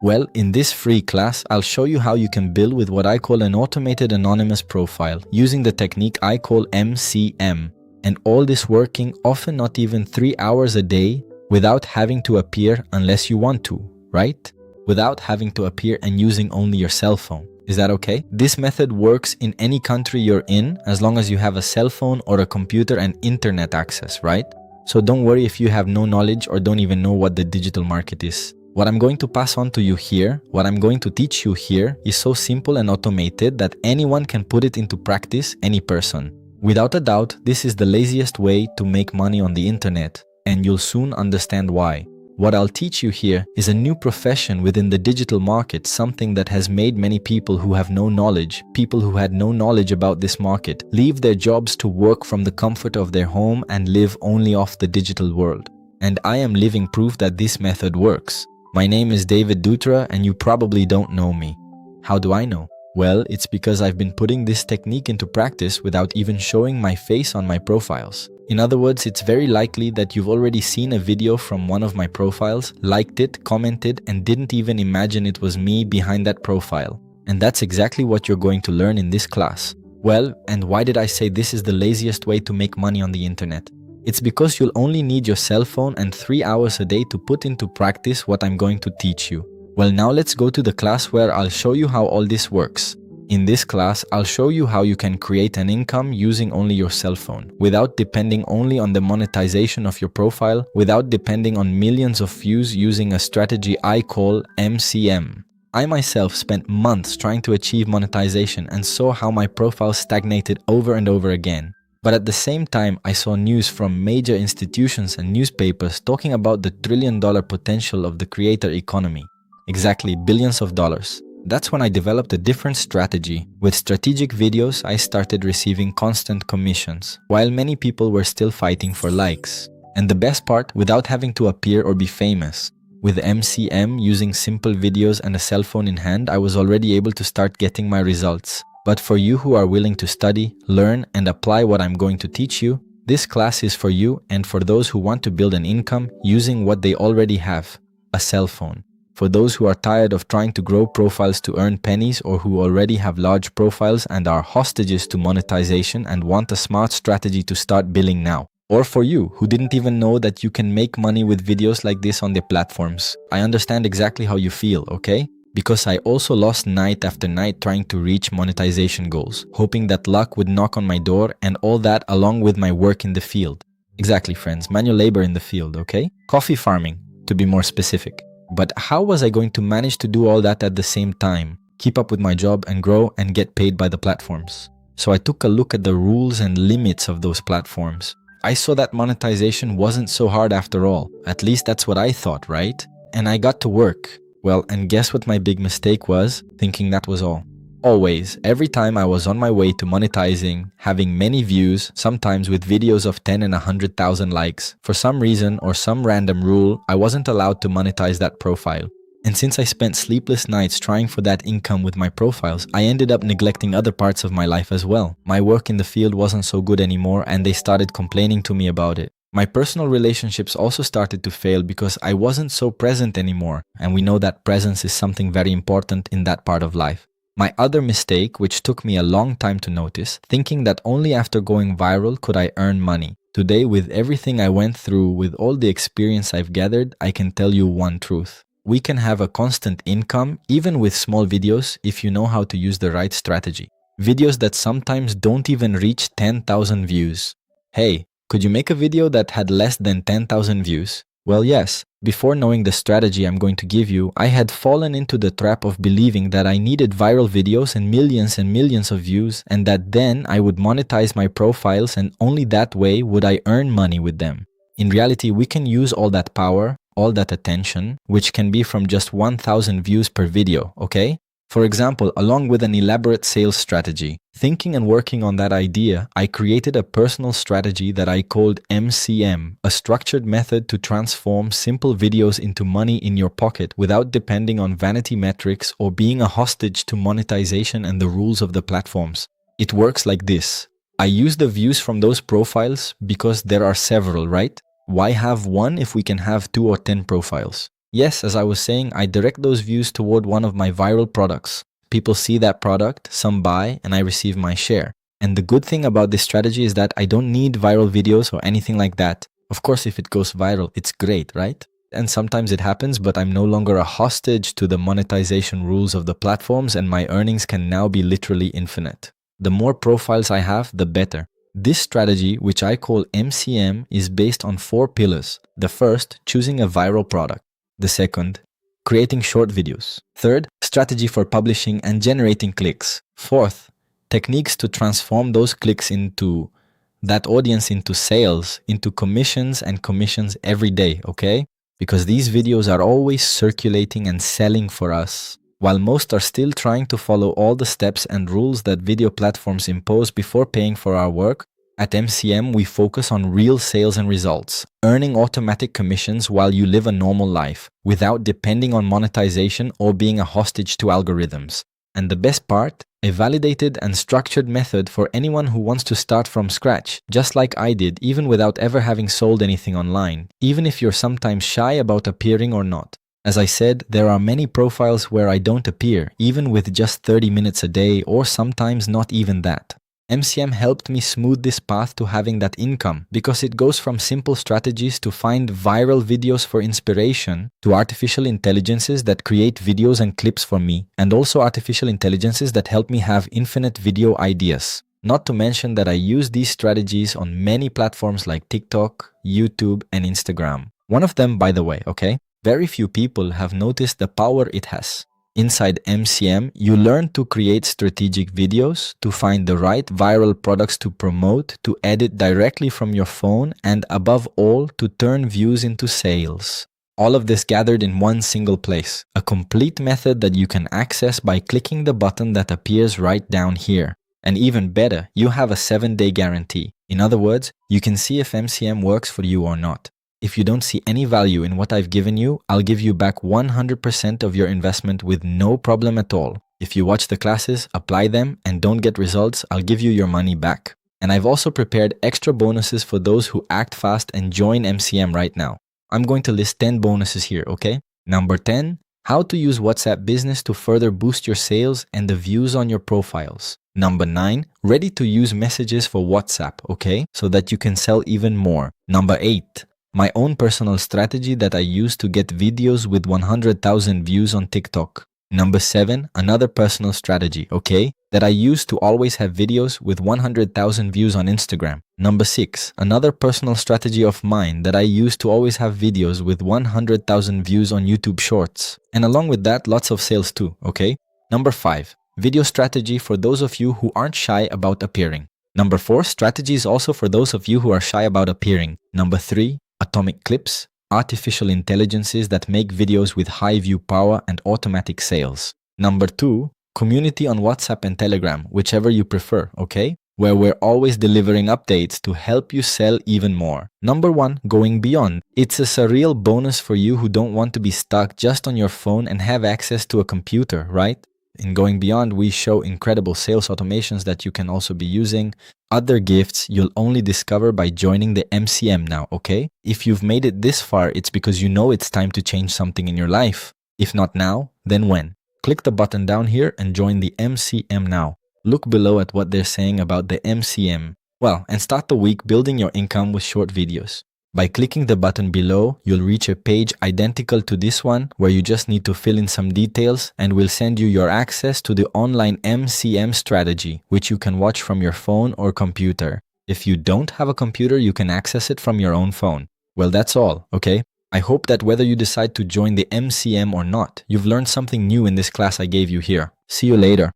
Well, in this free class, I'll show you how you can build with what I call an automated anonymous profile using the technique I call MCM. And all this working often not even 3 hours a day without having to appear unless you want to, right? Without having to appear and using only your cell phone. Is that okay? This method works in any country you're in as long as you have a cell phone or a computer and internet access, right? So don't worry if you have no knowledge or don't even know what the digital market is. What I'm going to pass on to you here, what I'm going to teach you here is so simple and automated that anyone can put it into practice, any person. Without a doubt, this is the laziest way to make money on the internet, and you'll soon understand why. What I'll teach you here is a new profession within the digital market, something that has made many people who have no knowledge, people who had no knowledge about this market, leave their jobs to work from the comfort of their home and live only off the digital world. And I am living proof that this method works. My name is David Dutra and you probably don't know me. How do I know? Well, it's because I've been putting this technique into practice without even showing my face on my profiles. In other words, it's very likely that you've already seen a video from one of my profiles, liked it, commented, and didn't even imagine it was me behind that profile. And that's exactly what you're going to learn in this class. Well, and why did I say this is the laziest way to make money on the internet? It's because you'll only need your cell phone and 3 hours a day to put into practice what I'm going to teach you. Well, now let's go to the class where I'll show you how all this works. In this class, I'll show you how you can create an income using only your cell phone, without depending only on the monetization of your profile, without depending on millions of views using a strategy I call MCM. I myself spent months trying to achieve monetization and saw how my profile stagnated over and over again. But at the same time, I saw news from major institutions and newspapers talking about the trillion-dollar potential of the creator economy. Exactly, billions of dollars. That's when I developed a different strategy. With strategic videos, I started receiving constant commissions, while many people were still fighting for likes. And the best part, without having to appear or be famous. With MCM, using simple videos and a cell phone in hand, I was already able to start getting my results. But for you who are willing to study, learn, and apply what I'm going to teach you, this class is for you and for those who want to build an income using what they already have, a cell phone. For those who are tired of trying to grow profiles to earn pennies or who already have large profiles and are hostages to monetization and want a smart strategy to start billing now. Or for you who didn't even know that you can make money with videos like this on their platforms. I understand exactly how you feel, okay? Because I also lost night after night trying to reach monetization goals, hoping that luck would knock on my door and all that along with my work in the field. Exactly, friends, manual labor in the field, okay? Coffee farming, to be more specific. But how was I going to manage to do all that at the same time, keep up with my job and grow and get paid by the platforms? So I took a look at the rules and limits of those platforms. I saw that monetization wasn't so hard after all. At least that's what I thought, right? And I got to work. Well, and guess what my big mistake was? Thinking that was all. Always, every time I was on my way to monetizing, having many views, sometimes with videos of 10 and 100,000 likes, for some reason or some random rule, I wasn't allowed to monetize that profile. And since I spent sleepless nights trying for that income with my profiles, I ended up neglecting other parts of my life as well. My work in the field wasn't so good anymore and they started complaining to me about it. My personal relationships also started to fail because I wasn't so present anymore, and we know that presence is something very important in that part of life. My other mistake, which took me a long time to notice, thinking that only after going viral could I earn money. Today, with everything I went through, with all the experience I've gathered, I can tell you one truth. We can have a constant income, even with small videos, if you know how to use the right strategy. Videos that sometimes don't even reach 10,000 views. Hey, could you make a video that had less than 10,000 views? Well, yes. Before knowing the strategy I'm going to give you, I had fallen into the trap of believing that I needed viral videos and millions of views, and that then I would monetize my profiles and only that way would I earn money with them. In reality, we can use all that power, all that attention, which can be from just 1,000 views per video, okay? For example, along with an elaborate sales strategy, thinking and working on that idea, I created a personal strategy that I called MCM, a structured method to transform simple videos into money in your pocket without depending on vanity metrics or being a hostage to monetization and the rules of the platforms. It works like this. I use the views from those profiles because there are several, right? Why have one if we can have 2 or 10 profiles? Yes, as I was saying, I direct those views toward one of my viral products. People see that product, some buy, and I receive my share. And the good thing about this strategy is that I don't need viral videos or anything like that. Of course, if it goes viral, it's great, right? And sometimes it happens, but I'm no longer a hostage to the monetization rules of the platforms, and my earnings can now be literally infinite. The more profiles I have, the better. This strategy, which I call MCM, is based on 4 pillars. The first, choosing a viral product. The second, creating short videos. Third, strategy for publishing and generating clicks. Fourth, techniques to transform those clicks into that audience into sales, into commissions and commissions every day, okay? Because these videos are always circulating and selling for us, while most are still trying to follow all the steps and rules that video platforms impose before paying for our work. At MCM, we focus on real sales and results, earning automatic commissions while you live a normal life, without depending on monetization or being a hostage to algorithms. And the best part, a validated and structured method for anyone who wants to start from scratch, just like I did, even without ever having sold anything online, even if you're sometimes shy about appearing or not. As I said, there are many profiles where I don't appear, even with just 30 minutes a day, or sometimes not even that. MCM helped me smooth this path to having that income, because it goes from simple strategies to find viral videos for inspiration, to artificial intelligences that create videos and clips for me, and also artificial intelligences that help me have infinite video ideas. Not to mention that I use these strategies on many platforms like TikTok, YouTube, and Instagram. One of them, by the way, okay? Very few people have noticed the power it has. Inside MCM, you learn to create strategic videos, to find the right viral products to promote, to edit directly from your phone, and above all, to turn views into sales. All of this gathered in one single place, a complete method that you can access by clicking the button that appears right down here. And even better, you have a 7-day guarantee. In other words, you can see if MCM works for you or not. If you don't see any value in what I've given you, I'll give you back 100% of your investment with no problem at all. If you watch the classes, apply them, and don't get results, I'll give you your money back. And I've also prepared extra bonuses for those who act fast and join MCM right now. I'm going to list 10 bonuses here, okay? Number 10, how to use WhatsApp Business to further boost your sales and the views on your profiles. Number 9, ready to use messages for WhatsApp, okay? So that you can sell even more. Number 8, my own personal strategy that I use to get videos with 100,000 views on TikTok. Number 7, another personal strategy, okay, that I use to always have videos with 100,000 views on Instagram. Number 6, another personal strategy of mine that I use to always have videos with 100,000 views on YouTube Shorts. And along with that, lots of sales too, okay? Number 5, video strategy for those of you who aren't shy about appearing. Number 4, strategies also for those of you who are shy about appearing. Number 3, atomic clips, artificial intelligences that make videos with high view power and automatic sales. Number 2, community on WhatsApp and Telegram, whichever you prefer, okay? Where we're always delivering updates to help you sell even more. Number 1, going beyond. It's a surreal bonus for you who don't want to be stuck just on your phone and have access to a computer, right? In Going Beyond, we show incredible sales automations that you can also be using. Other gifts you'll only discover by joining the MCM now, okay? If you've made it this far, it's because you know it's time to change something in your life. If not now, then when? Click the button down here and join the MCM now. Look below at what they're saying about the MCM. Well, and start the week building your income with short videos. By clicking the button below, you'll reach a page identical to this one where you just need to fill in some details, and we'll send you your access to the online MCM strategy, which you can watch from your phone or computer. If you don't have a computer, you can access it from your own phone. Well, that's all, okay? I hope that whether you decide to join the MCM or not, you've learned something new in this class I gave you here. See you later.